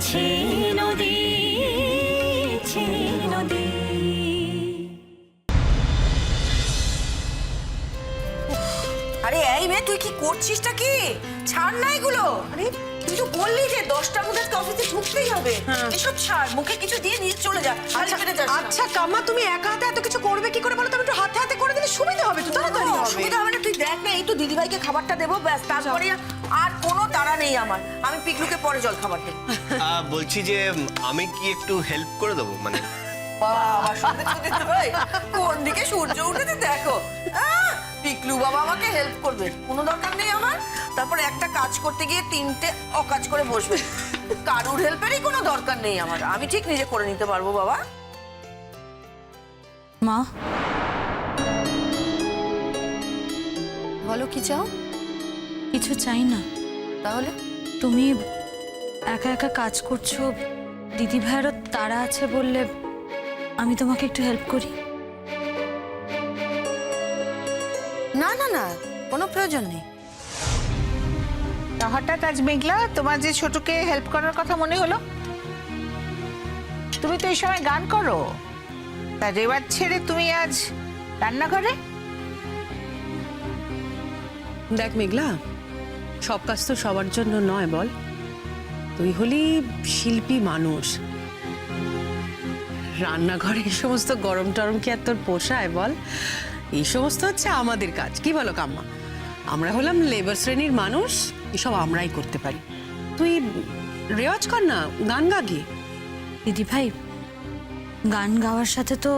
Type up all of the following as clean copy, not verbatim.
বইছে নদী, নদী। আরে এই মেয়ে, তুই কি করছিসটা কি? ছাড় না এগুলো। আরে তুই তো বললি যে 10টার মধ্যে অফিসে ঢুকতেই হবে। এসব ছাড়, মুখে কিছু দিয়ে নিয়ে চলে যা। আচ্ছা কাম্মা, তুমি একা হাতে এত কিছু করবে কি করে বলো? তুমি একটু হাতে হাতে করে দিলে সুবিধা হবে, তো তাড়াতাড়ি হবে। সুবিধা হবে না? তুই দেখ না, এই তো দিদিভাইকে খাবারটা দেবো, ব্যাস। তারপরে আর কোনো তাড়া নেই আমার। আমি পিকলুকে পরে জল খাবার দেবো। বলছি যে আমি কি একটু হেল্প করে দেবো, মানে বাবা, শুনতে দিদিভাই কোন দিকে সূর্য উঠেছে দেখো। পিকলু বাবা আমাকে হেল্প করবে, কোনো দরকার নেই আমার। তারপরে একটা কাজ করতে গিয়ে 3টে অকাজ করে বসবে। কারুর হেল্পেরই কোনো দরকার নেই আমার, আমি ঠিক নিজে করে নিতে পারবো। বাবা, মা, বলো কি চাও? কিছু চাই না। তাহলে তুমি একা একা কাজ করছো, দিদি ভাইয়েরও তাড়া আছে বললে আমি তোমাকে একটু হেল্প করি। না না না, কোনো প্রয়োজন নেই। তা হঠাৎ আজ মেঘলা, তোমার যে ছোটকে হেল্প করার কথা মনে হলো? তুমি তো এই সময় গান করো, তা রেওয়াজ ছেড়ে তুমি আজ রান্নাঘরে? দেখ মেঘলা, সব কাজ তো সবার জন্য নয় বল। তুই হলি শিল্পী মানুষ, রান্নাঘরে এই সমস্ত গরম টরম কি আর তোর পোষায় বল? এই সমস্ত হচ্ছে আমাদের কাজ, কি বলো কাম্মা? আমরা হলাম লেবার শ্রেণীর মানুষ, এসব আমরাই করতে পারি। তুই রেওয়াজ কর না, গান গা গিয়ে। দিদি ভাই, গান গাওয়ার সাথে তো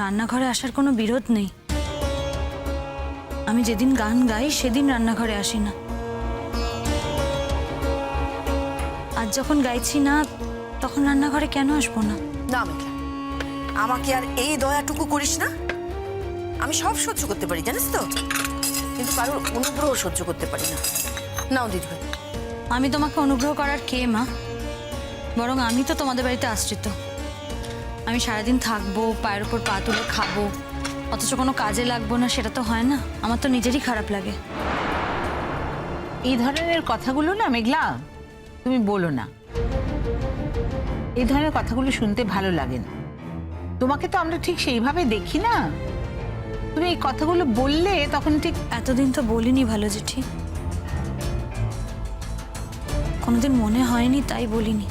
রান্নাঘরে আসার কোনো বিরোধ নেই। আমি যেদিন গান গাই সেদিন রান্নাঘরে আসি না। আজ যখন গাইছি না, তখন রান্নাঘরে কেন আসবো না? না মেঘলা, আমাকে আর এই দয়াটুকু করিস না। আমি সব সহ্য করতে পারি, জানিস তো, কিন্তু কারোর অনুগ্রহ সহ্য করতে পারি না। নাও দিদিভাই। আমি তোমাকে অনুগ্রহ করার কে মা? বরং আমি তো তোমাদের বাড়িতে আশ্রিত। আমি সারাদিন থাকবো, পায়ের ওপর পা তুলে খাবো, অথচ কোনো কাজে লাগবো না, সেটা তো হয় না। আমার তো নিজেরই খারাপ লাগে। এই ধরনের কথাগুলো না মেঘলা তুমি বলো না। এই ধরনের কথাগুলো শুনতে ভালো লাগে না। তোমাকে তো আমরা ঠিক সেইভাবে দেখি না। তুমি এই কথাগুলো বললে তখন ঠিক এতদিন তো বলিনি ভালো জেঠি, কোনোদিন মনে হয়নি তাই বলিনি।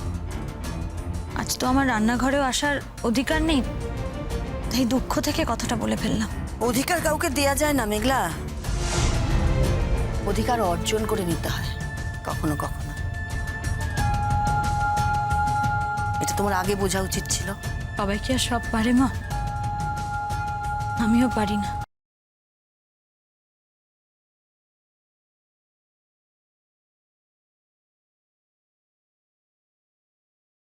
আজ তো আমার রান্নাঘরেও আসার অধিকার নেই, তাই দুঃখ থেকে কথাটা বলে ফেললাম। অধিকার কাউকে দেয়া যায় না মেঘলা, অধিকার অর্জন করে নিতে হয় কখনো কখনো। এটা তোমার আগে বোঝা উচিত ছিল। সবাই কি আর সব পারে মা? আমিও পারি না।